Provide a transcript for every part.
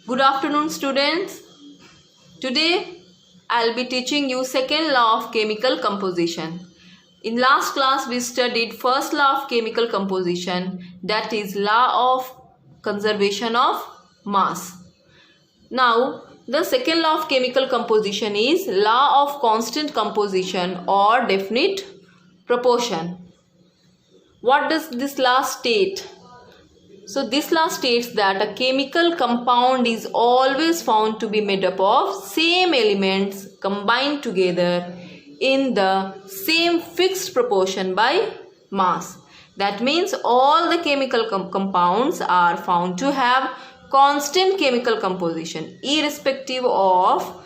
Good afternoon, students. Today I'll be teaching you second law of chemical composition. In last class we studied first law of chemical composition, that is law of conservation of mass. Now the second law of chemical composition is law of constant composition or definite proportion. What does this law state? So this law states that a chemical compound is always found to be made up of same elements combined together in the same fixed proportion by mass. That means all the chemical compounds are found to have constant chemical composition irrespective of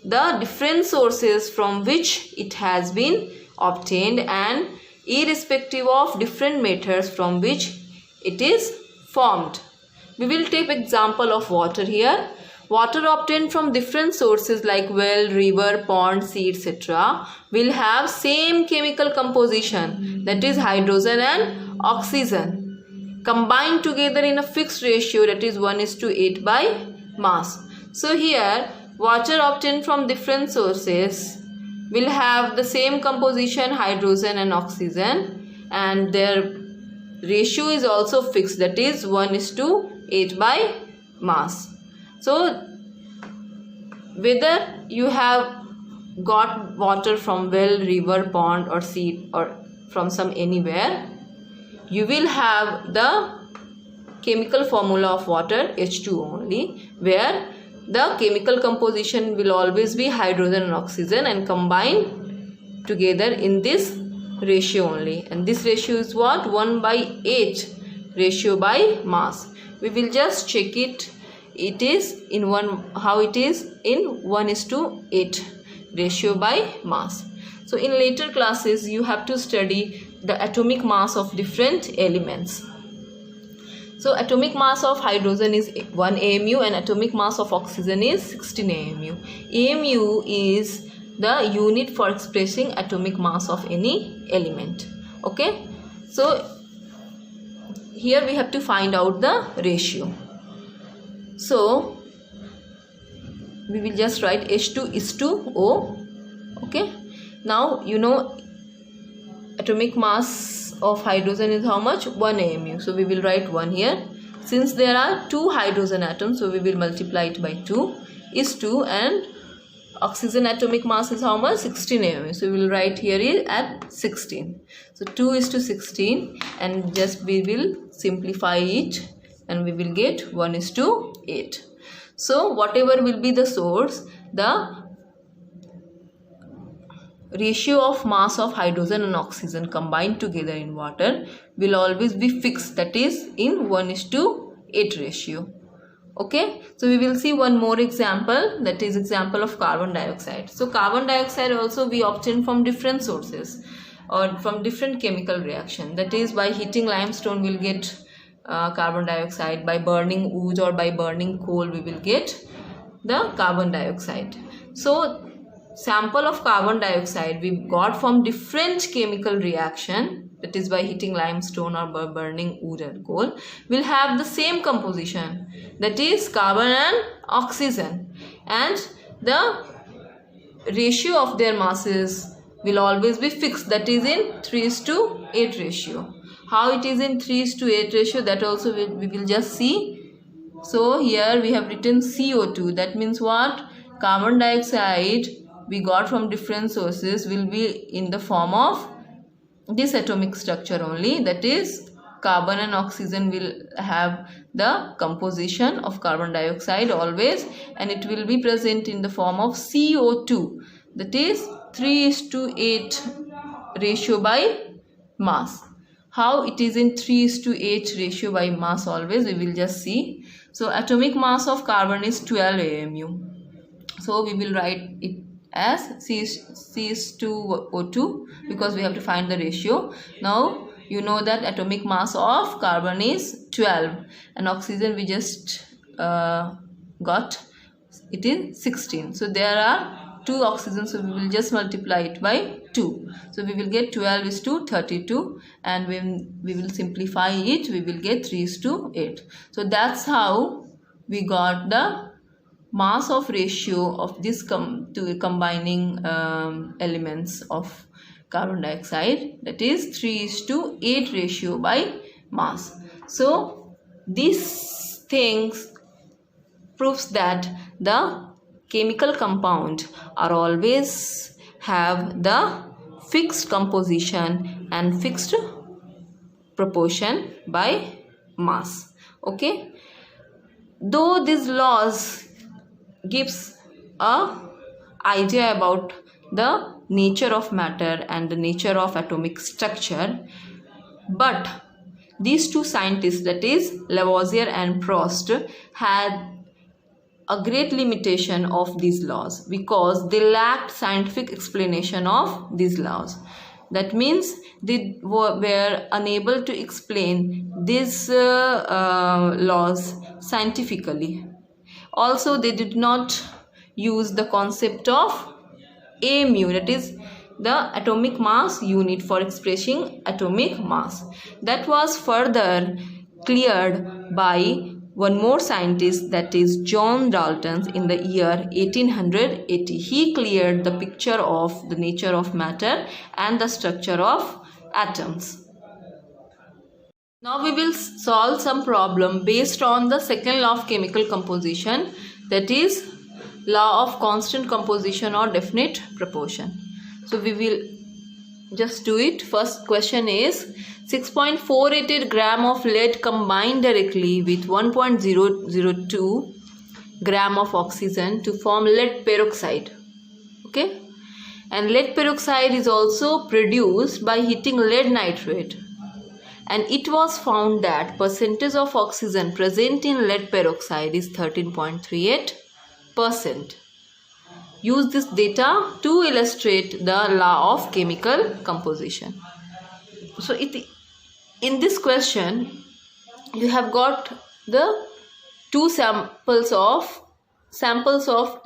the different sources from which it has been obtained and irrespective of different methods from which it is formed. We will take example of water here. Water obtained from different sources like well, river, pond, sea, etc. will have same chemical composition, that is hydrogen and oxygen, combined together in a fixed ratio, that is 1:8 by mass. So here water obtained from different sources will have the same composition, hydrogen and oxygen, and their ratio is also fixed, that is 1:8 by mass. So whether you have got water from well, river, pond or sea or from some anywhere, you will have the chemical formula of water H2 only, where the chemical composition will always be hydrogen and oxygen and combined together in this ratio only, and this ratio is what? 1/8 ratio by mass. We will just check it is in how it is in 1:8 ratio by mass. So in later classes you have to study the atomic mass of different elements. So atomic mass of hydrogen is 1 AMU and atomic mass of oxygen is 16 AMU. AMU is the unit for expressing atomic mass of any element. Okay, so here we have to find out the ratio. So we will just write H2:O. Okay, now you know atomic mass of hydrogen is how much? 1 AMU. So we will write 1 here. Since there are 2 hydrogen atoms, so we will multiply it by 2 is 2, and oxygen atomic mass is how much? 16 AMU. So we will write here is at 16. So 2:16, and just we will simplify it and we will get 1:8. So whatever will be the source, the ratio of mass of hydrogen and oxygen combined together in water will always be fixed, that is in 1:8 ratio. Okay, so we will see one more example, that is example of carbon dioxide. So carbon dioxide also we obtain from different sources or from different chemical reaction, that is by heating limestone we will get carbon dioxide, by burning wood or by burning coal we will get the carbon dioxide. So sample of carbon dioxide we got from different chemical reaction, that is by heating limestone or by burning wood and coal, will have the same composition, that is carbon and oxygen, and the ratio of their masses will always be fixed, that is in 3:8 ratio. How it is in 3:8 ratio, that also we will just see. So here we have written CO2, that means what? Carbon dioxide we got from different sources will be in the form of this atomic structure only, that is carbon and oxygen will have the composition of carbon dioxide always, and it will be present in the form of CO2, that is 3:8 ratio by mass. How it is in 3:8 ratio by mass always, we will just see. So atomic mass of carbon is 12 AMU. So we will write it as C(O2) because we have to find the ratio. Now you know that atomic mass of carbon is 12 and oxygen we just got it is 16. So there are 2 oxygens, so we will just multiply it by 2. So we will get 12:32, and when we will simplify it we will get 3:8. So that's how we got the mass of ratio of this combining elements of carbon dioxide, that is 3:8 ratio by mass. So these things proves that the chemical compound are always have the fixed composition and fixed proportion by mass. Okay, though these laws gives a idea about the nature of matter and the nature of atomic structure, but these two scientists, that is Lavoisier and Proust, had a great limitation of these laws because they lacked scientific explanation of these laws. That means they were unable to explain these laws scientifically. Also, they did not use the concept of mu, that is the atomic mass unit for expressing atomic mass. That was further cleared by one more scientist, that is John Dalton, in the year 1880. He cleared the picture of the nature of matter and the structure of atoms. Now we will solve some problem based on the second law of chemical composition, that is law of constant composition or definite proportion. So we will just do it. First question is 6.488 gram of lead combined directly with 1.002 gram of oxygen to form lead peroxide. Okay, and lead peroxide is also produced by heating lead nitrate, and it was found that percentage of oxygen present in lead peroxide is 13.38%. Use this data to illustrate the law of chemical composition. So in this question you have got the two samples of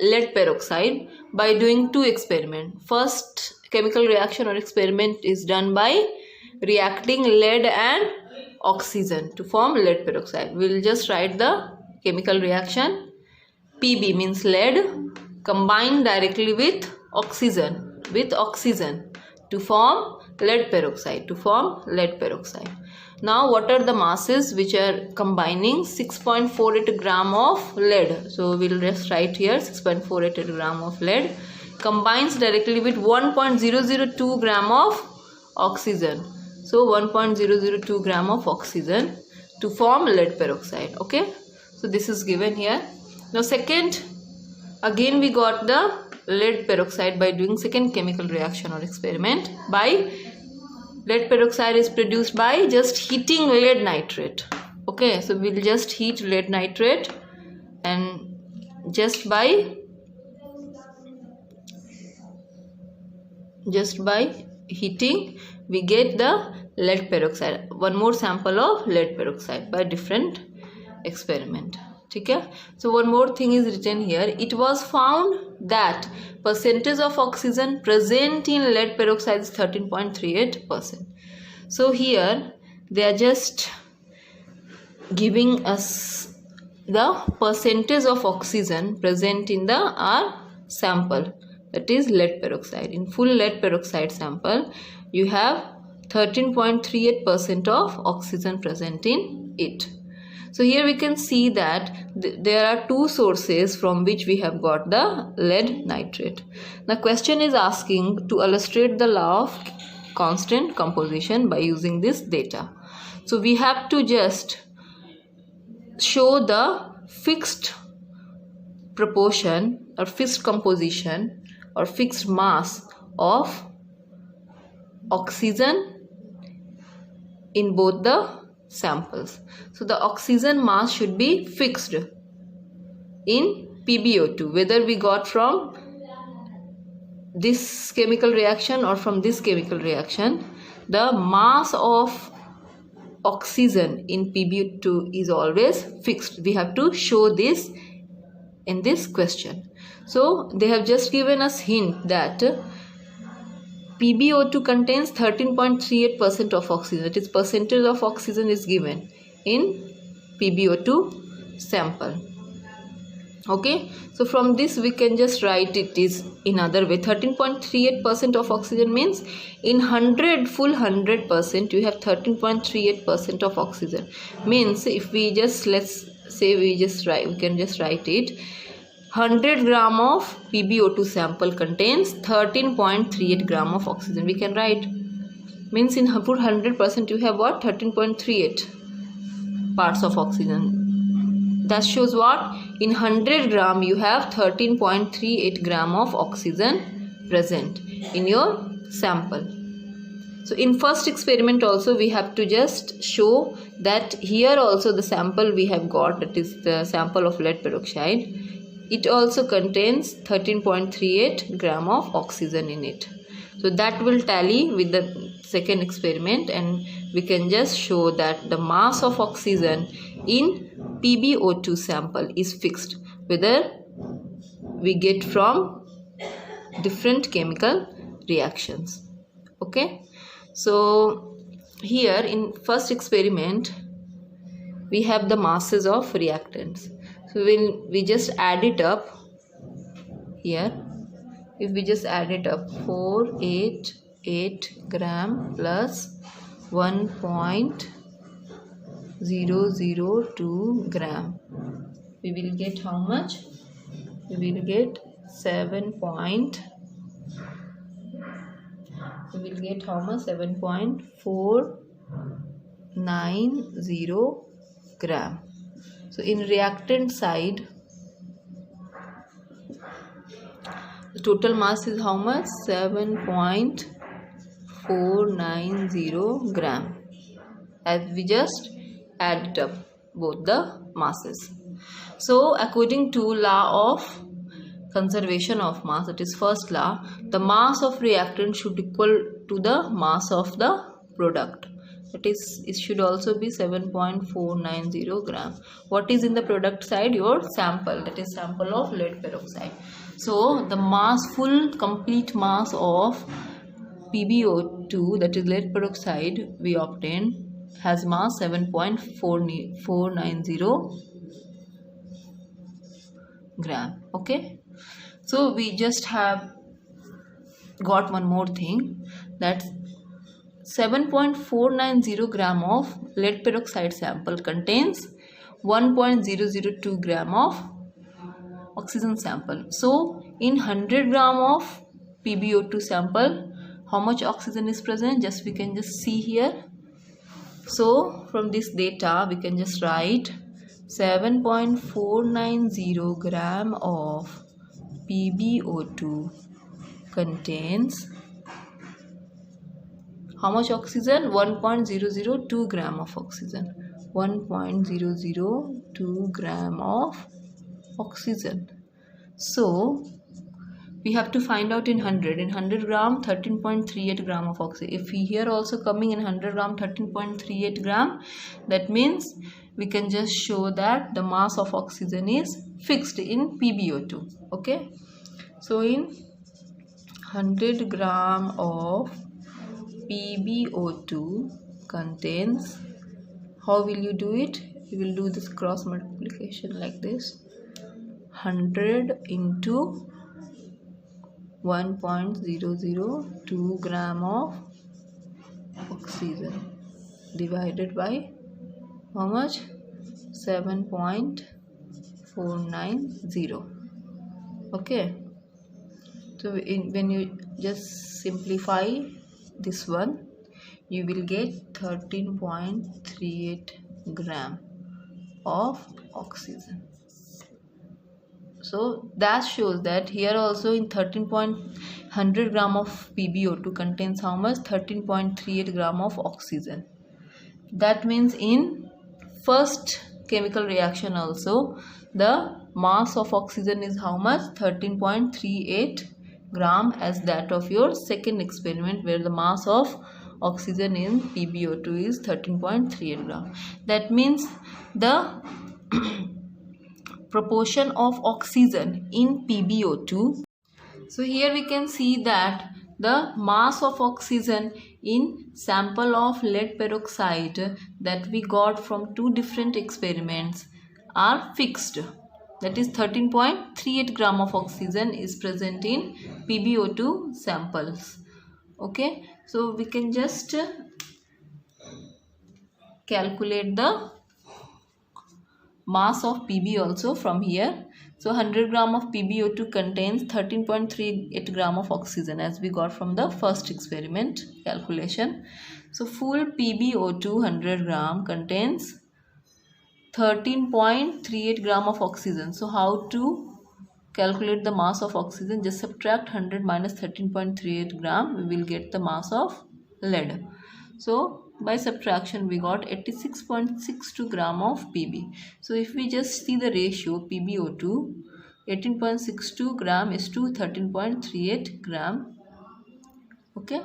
lead peroxide by doing two experiments. First chemical reaction or experiment is done by reacting lead and oxygen to form lead peroxide. We will just write the chemical reaction. Pb means lead combined directly with oxygen to form lead peroxide. Now what are the masses which are combining? 6.48 gram of lead. So we will just write here 6.48 gram of lead combines directly with 1.002 gram of oxygen. So 1.002 gram of oxygen to form lead peroxide. Okay, so this is given here. Now second, again we got the lead peroxide by doing second chemical reaction or experiment. By lead peroxide is produced by just heating lead nitrate. Okay, so we will just heat lead nitrate, and just by heating we get the lead peroxide, one more sample of lead peroxide by different experiment. Okay, so one more thing is written here. It was found that percentage of oxygen present in lead peroxide is 13.38%. So here they are just giving us the percentage of oxygen present in our sample, that is lead peroxide. In full lead peroxide sample you have 13.38% of oxygen present in it. So here we can see that there are two sources from which we have got the lead nitrate. The question is asking to illustrate the law of constant composition by using this data. So we have to just show the fixed proportion or fixed composition or fixed mass of oxygen in both the samples. So the oxygen mass should be fixed in PbO2, whether we got from this chemical reaction or from this chemical reaction. The mass of oxygen in PbO2 is always fixed. We have to show this in this question. So they have just given us hint that PbO2 contains 13.38% of oxygen. That is, percentage of oxygen is given in PbO2 sample. Okay, so from this we can just write it is in other way. 13.38% of oxygen means in 100% you have 13.38% of oxygen. Means if we just, let's say we can just write it, 100 gram of PbO2 sample contains 13.38 gram of oxygen. We can write, means in 100% you have what, 13.38 parts of oxygen. That shows what, in 100 gram you have 13.38 gram of oxygen present in your sample. So in first experiment also we have to just show that here also the sample we have got, that is the sample of lead peroxide, it also contains 13.38 gram of oxygen in it. So that will tally with the second experiment, and we can just show that the mass of oxygen in PbO2 sample is fixed, whether we get from different chemical reactions. Okay, so here in first experiment we have the masses of reactants. So when we just add it up here, if we just add it up, 488 gram plus 1.002 gram, we will get how much? We will get 7.490 gram. So in reactant side, the total mass is how much? 7.490 gram, as we just added up both the masses. So according to law of conservation of mass, that is first law, the mass of reactant should equal to the mass of the product. That is, it should also be 7.490 gram. What is in the product side? Your sample, that is sample of lead peroxide. So the mass, full complete mass of PbO2, that is lead peroxide, we obtain has mass 7.490 gram. Okay, so we just have got one more thing, that 7.490 gram of lead peroxide sample contains 1.002 gram of oxygen sample. So in 100 gram of PbO2 sample, how much oxygen is present? Just we can just see here. So from this data we can just write 7.490 gram of PbO2 contains how much oxygen? 1.002 gram of oxygen. 1.002 gram of oxygen. So we have to find out in 100. In 100 gram, 13.38 gram of oxygen. If we here also coming in 100 gram, 13.38 gram, that means we can just show that the mass of oxygen is fixed in PbO2. Okay, so in 100 gram of PbO2 contains, how will you do it? You will do this cross multiplication like this, 100 into 1.002 gram of oxygen divided by how much? 7.490. Okay, so when you just simplify this one, you will get 13.38 gram of oxygen. So that shows that here also in 13.100 gram of PbO2 contains how much? 13.38 gram of oxygen. That means in first chemical reaction also the mass of oxygen is how much? 13.38 gram, as that of your second experiment where the mass of oxygen in PbO2 is 13.38 gram. That means the proportion of oxygen in PbO2. So here we can see that the mass of oxygen in sample of lead peroxide that we got from two different experiments are fixed. that is 13.38 gram of oxygen is present in PbO2 samples. Okay, so we can just calculate the mass of Pb also from here. So 100 gram of PbO2 contains 13.38 gram of oxygen, as we got from the first experiment calculation. So full PbO2 100 gram contains 13.38 gram of oxygen. So how to calculate the mass of oxygen? Just subtract 100 minus 13.38 gram, we will get the mass of lead. So by subtraction we got 86.62 gram of Pb. So if we just see the ratio PbO2, 18.62 gram is to 13.38 gram. Okay.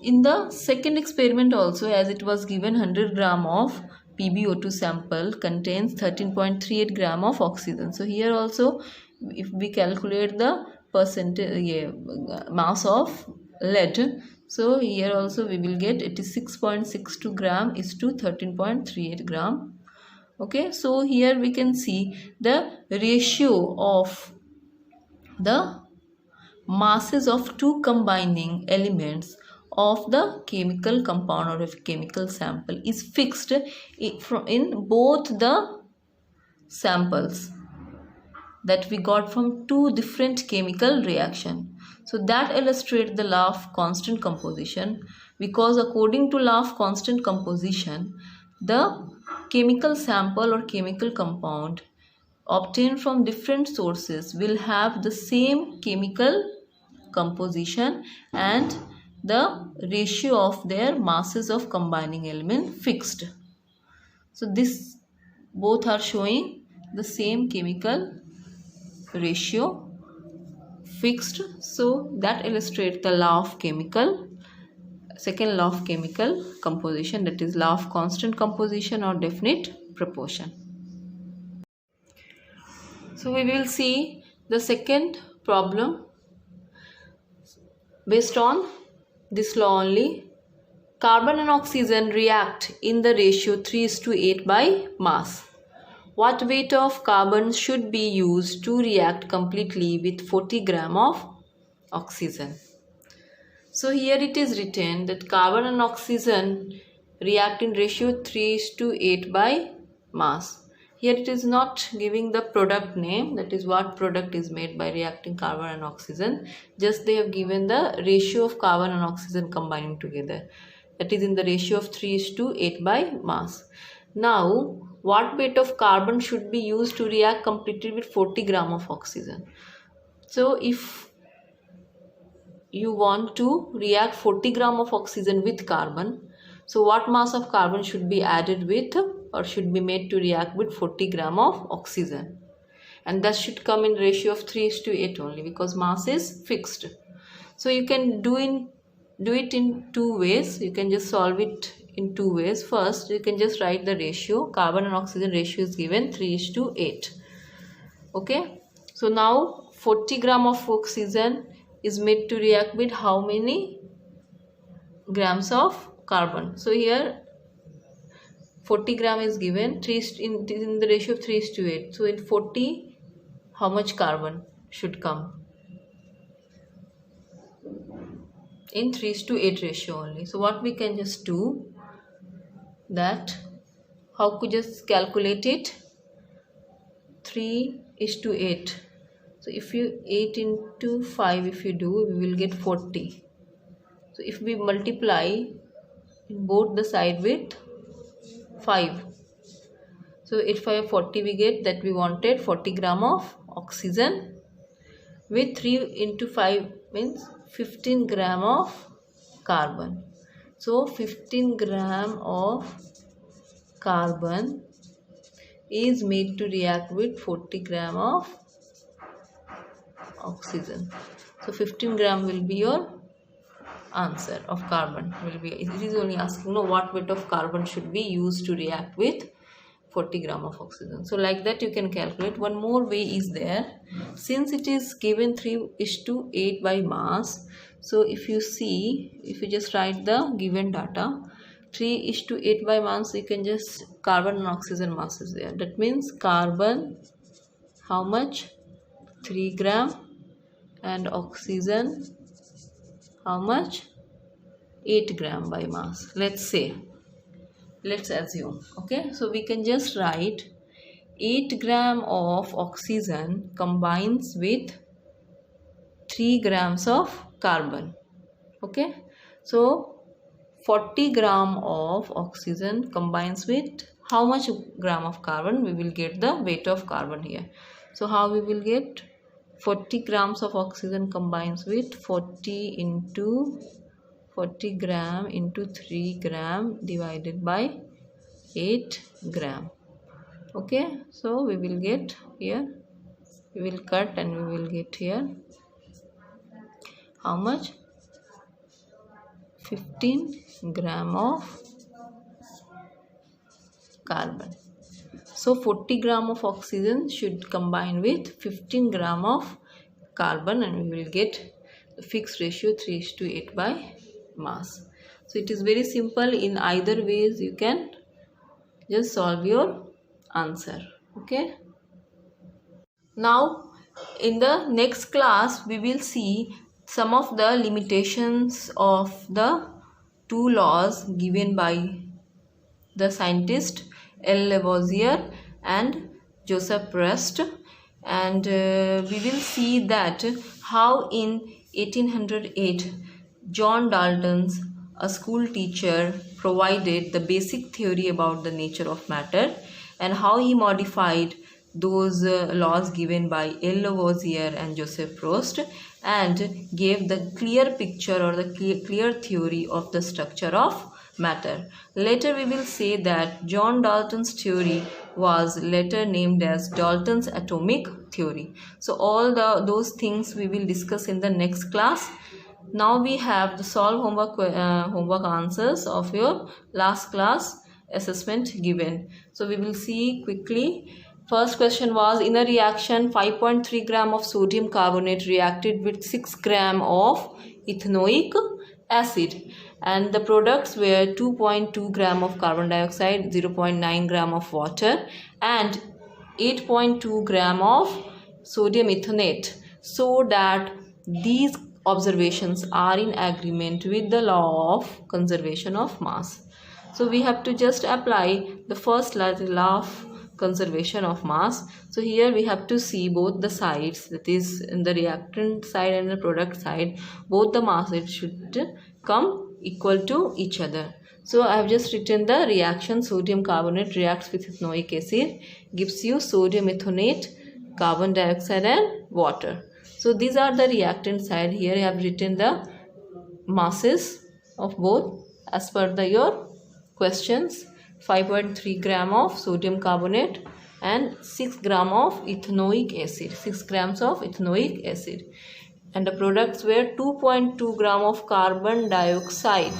In the second experiment also, as it was given 100 gram of PbO2 sample contains 13.38 gram of oxygen. So here also, if we calculate the percentage mass of lead, so here also we will get 86.62 gram is to 13.38 gram. Okay, so here we can see the ratio of the masses of two combining elements of the chemical compound or of chemical sample is fixed in both the samples that we got from two different chemical reaction. So that illustrates the law of constant composition, because according to law of constant composition, the chemical sample or chemical compound obtained from different sources will have the same chemical composition and the ratio of their masses of combining element fixed. So this both are showing the same chemical ratio fixed. So that illustrates the law of second law of chemical composition, that is law of constant composition or definite proportion. So we will see the second problem based on this law only. Carbon and oxygen react in the ratio 3:8 by mass. What weight of carbon should be used to react completely with 40 gram of oxygen? So here it is written that carbon and oxygen react in ratio 3:8 by mass. Here it is not giving the product name, that is what product is made by reacting carbon and oxygen. Just they have given the ratio of carbon and oxygen combining together. That is in the ratio of 3:8 by mass. Now, what weight of carbon should be used to react completely with 40 gram of oxygen? So if you want to react 40 gram of oxygen with carbon, so what mass of carbon should be added with or should be made to react with 40 gram of oxygen? And that should come in ratio of 3:8 only, because mass is fixed. So you can do it in two ways. You can just solve it in two ways. First, you can just write the ratio. Carbon and oxygen ratio is given 3:8. Okay. So now 40 gram of oxygen is made to react with how many grams of carbon? So here 40 gram is given, in the ratio of 3:8. So in 40, how much carbon should come? In 3:8 ratio only. So what we can just do, that how could just calculate it? 3:8. So if you 8 into 5 if you do, we will get 40. So if we multiply in both the side with 5, so 8 5 40, we get that we wanted 40 gram of oxygen with 3 into 5 means 15 gram of carbon. So 15 gram of carbon is made to react with 40 gram of oxygen. So 15 gram will be your answer of carbon. It is only asking what weight of carbon should be used to react with 40 gram of oxygen. So like that you can calculate. One more way is there. Since it is given 3:8 by mass, so if you just write the given data, 3:8 by mass, you can just carbon and oxygen mass is there. That means carbon how much? 3 gram. And oxygen, how much? 8 gram by mass. Let's assume. Okay, so we can just write 8 gram of oxygen combines with 3 grams of carbon. Okay, so 40 gram of oxygen combines with how much gram of carbon? We will get the weight of carbon here. So how we will get? 40 grams of oxygen combines with 40 gram into 3 gram divided by 8 gram. Okay, so we will get here, we will cut and we will get here how much? 15 gram of carbon. So 40 gram of oxygen should combine with 15 gram of carbon, and we will get the fixed ratio 3:8 by mass. So it is very simple. In either ways you can just solve your answer. Okay. Now in the next class we will see some of the limitations of the two laws given by the scientist L. Lavoisier and Joseph Proust, and we will see that how in 1808 John Dalton, a school teacher, provided the basic theory about the nature of matter, and how he modified those laws given by L. Lavoisier and Joseph Proust, and gave the clear picture or the clear theory of the structure of matter. Later we will say that John Dalton's theory was later named as Dalton's atomic theory. So all those things we will discuss in the next class. Now we have the solve homework answers of your last class assessment given. So we will see quickly. First question was, in a reaction 5.3 gram of sodium carbonate reacted with 6 gram of ethanoic acid, and the products were 2.2 gram of carbon dioxide, 0.9 gram of water, and 8.2 gram of sodium ethonate, so that these observations are in agreement with the law of conservation of mass. So we have to just apply the first law of conservation of mass. So here we have to see both the sides, that is in the reactant side and the product side, both the masses should come equal to each other. So I have just written the reaction. Sodium carbonate reacts with ethanoic acid, gives you sodium ethonate, carbon dioxide and water. So these are the reactant side. Here I have written the masses of both as per your questions. 5.3 gram of sodium carbonate and 6 gram of ethanoic acid, 6 grams of ethanoic acid, and the products were 2.2 gram of carbon dioxide,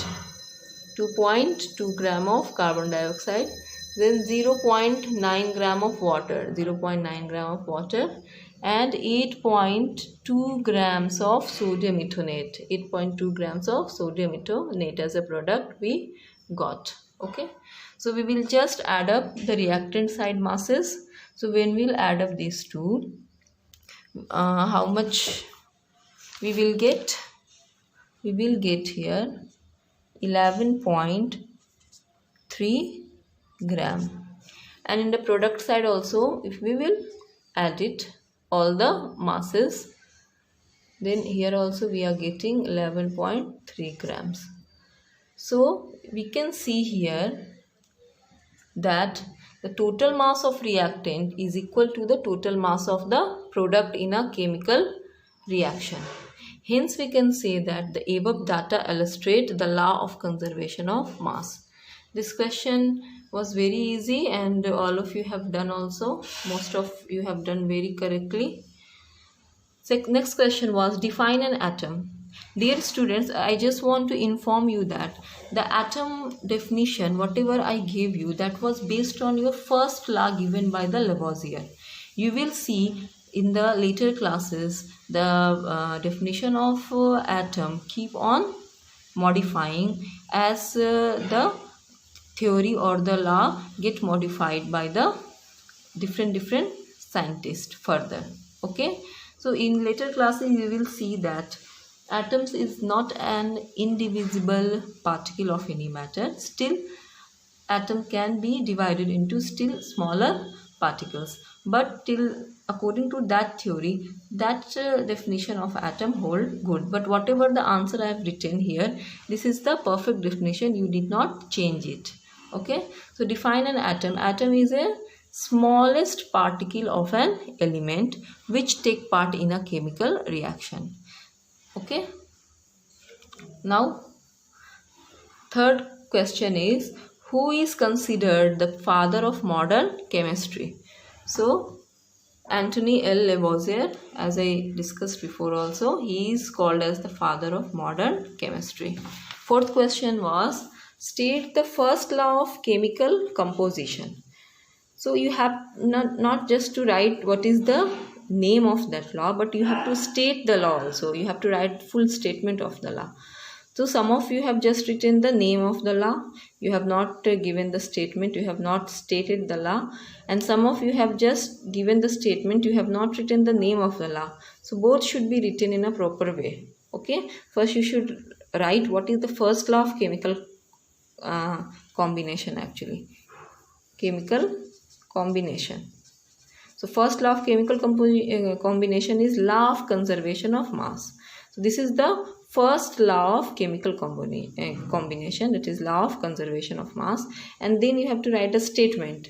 2.2 gram of carbon dioxide, then 0.9 gram of water, 0.9 gram of water, and 8.2 grams of sodium ethonate, 8.2 grams of sodium ethonate as a product we got. Okay, so we will just add up the reactant side masses. So when we'll add up these two, how much we will get? We will get here 11.3 gram, and in the product side also, if we will add it all the masses, then here also we are getting 11.3 grams. So we can see here that the total mass of reactant is equal to the total mass of the product in a chemical reaction. Hence we can say that the above data illustrate the law of conservation of mass. This question was very easy and all of you have done also. Most of you have done very correctly. Next question was, define an atom. Dear students, I just want to inform you that the atom definition, whatever I gave you, that was based on your first law given by the Lavoisier. You will see in the later classes the definition of atom keep on modifying as the theory or the law get modified by the different scientist further. Okay, so in later classes you will see that atoms is not an indivisible particle of any matter. Still, atom can be divided into still smaller particles, but till according to that theory, that definition of atom hold good. But whatever the answer I have written here, this is the perfect definition, you did not change it. Okay, so define an atom. Atom is a smallest particle of an element which take part in a chemical reaction. Okay, now third question is, who is considered the father of modern chemistry? So Anthony L. Lavoisier, as I discussed before also, he is called as the father of modern chemistry. Fourth question was, state the first law of chemical composition. So you have not just to write what is the name of that law, but you have to state the law also. You have to write full statement of the law. So some of you have just written the name of the law. You have not given the statement. You have not stated the law. And some of you have just given the statement. You have not written the name of the law. So both should be written in a proper way. Okay. First you should write what is the first law of chemical combination actually. Chemical combination. So first law of chemical combination is law of conservation of mass. So this is the first law of chemical combination, that is law of conservation of mass. And then you have to write a statement.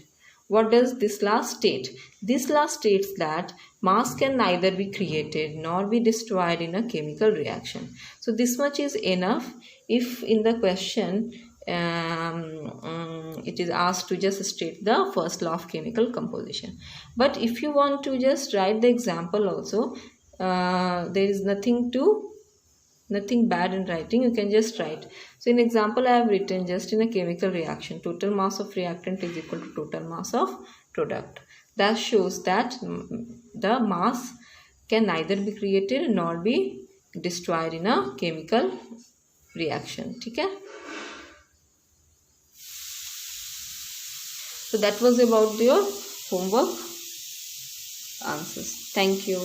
What does this law state? This law states that mass can neither be created nor be destroyed in a chemical reaction. So this much is enough if in the question it is asked to just state the first law of chemical composition. But if you want to just write the example also, there is nothing bad in writing. You can just write. So in example I have written, just in a chemical reaction, total mass of reactant is equal to total mass of product. That shows that the mass can neither be created nor be destroyed in a chemical reaction. Okay? So that was about your homework answers. Thank you.